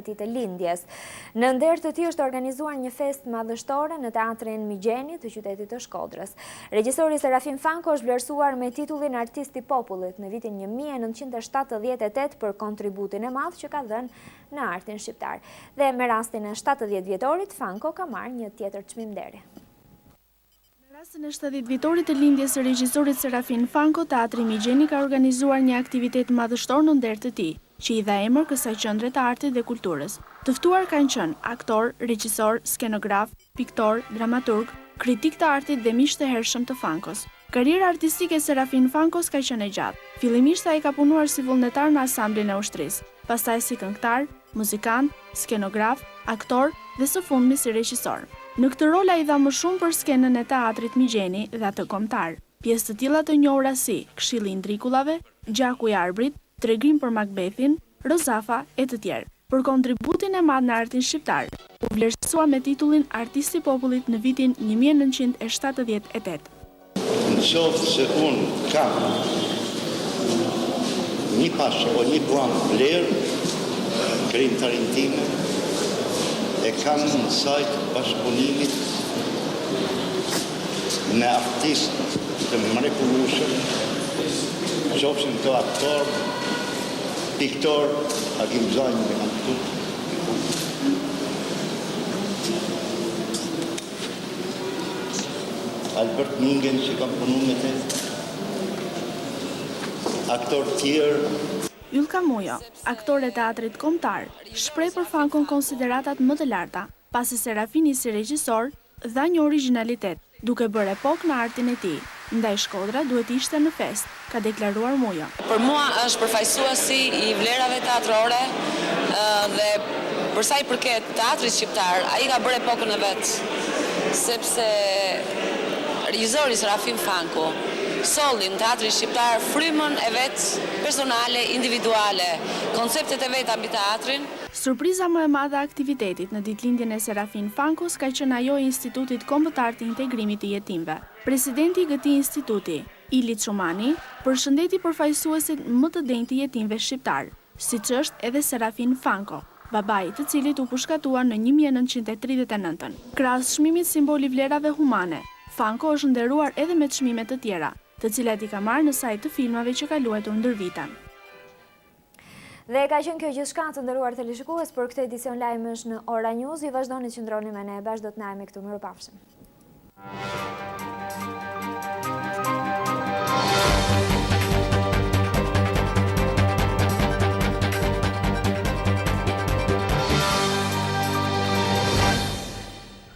e tij të lindjes. Në nder të tij është organizuar një festë madhështore në Teatrin Migjeni të qytetit të Shkodrës. Regjisori Serafin Fanko është vlerësuar me titullin Artist i Popullit në vitin 1978 për kontributin e madh që ka dhënë në artin shqiptar. Dhe me rastin e 70 vjetorit, Fanko ka marrë një tjetër çmimderi. Në rastin e 70 vjetorit të lindjes së regjisorit Serafin Fanko, Teatri Migjeni ka organizuar një aktivitet madhështor në nder të tij, që i dha emër kësaj qendre të artit dhe kulturës. Të ftuar kanë qenë aktor, regjisor, skenograf, piktor, dramaturg, kritik të artit dhe miq të hershëm të Fankos. Karriera artistike e Serafin Fankos ka qenë e gjatë. Fillimisht ai ka punuar si vullnetar në ansamblin e ushtrisë, pastaj si këngëtar, muzikant, skenograf, aktor dhe së fundmi si regjisor. Në këtë rol ai dha më shumë për skenën e Teatrit Migjeni dhe atë kombëtar. Pjesë të tilla të njohura si Këshilli i Ndrikullave, Gjaku i Arbrit, Tregrim për Macbethin, Rozafa e të tjerë. Për kontributin e madh në artin shqiptar, u vlerësua me titullin Artist i Popullit në vitin 1978. Në qoftë se unë kam një pas o një plan vlerë, krijimtarin time, e kam në sajt bashkëpunimit me artistë të mrekullueshëm, qofshin të aktor, piktor, Hakim Zajnë me kanë këtu, Albert Mingen që kam punu me te, aktor tjerë. Ylka Mujo, aktor e teatrit kombëtar, shpreh për Fankon konsideratat më të larta, pasi Serafini si regjisor dha një origjinalitet, duke bërë epokë në artin e tij. Ndaj Shkodra duhet ishte në fest, ka deklaruar Mujo. Për mua është përfaqësuesi i vlerave teatrore dhe për sa i përket teatrit shqiptar, ai ka bërë epokën e vet, sepse regjisori Serafin Fanko solli në teatrin shqiptar frymën e vet personale, individuale, konceptet e veta mbi teatrin. Surpriza më e madhe e aktivitetit në ditëlindjen e Serafin Fankos ka qenë ajo e Institutit Kombëtar të Integrimit të Jetimëve. Presidenti i këtij instituti, Ili Çumani, përshëndeti përfaqësuesit më të denj të jetimëve shqiptar, siç është edhe Serafin Fanko, babai i të cilit u përshkatua në 1939. Krahas çmimit simboli vlerave humane, Fanko është nderuar edhe me çmime të tjera, të cilat i ka marrë në sajt të filmave që ka luajtur ndër vite. Dhe ka qenë kjo gjithçka, të nderuar teleshikues, për këtë edicion lajmësh në Ora News. Ju vazhdoni të qëndroni me ne, bashkë do të na jemi këtu. Mirupafshim.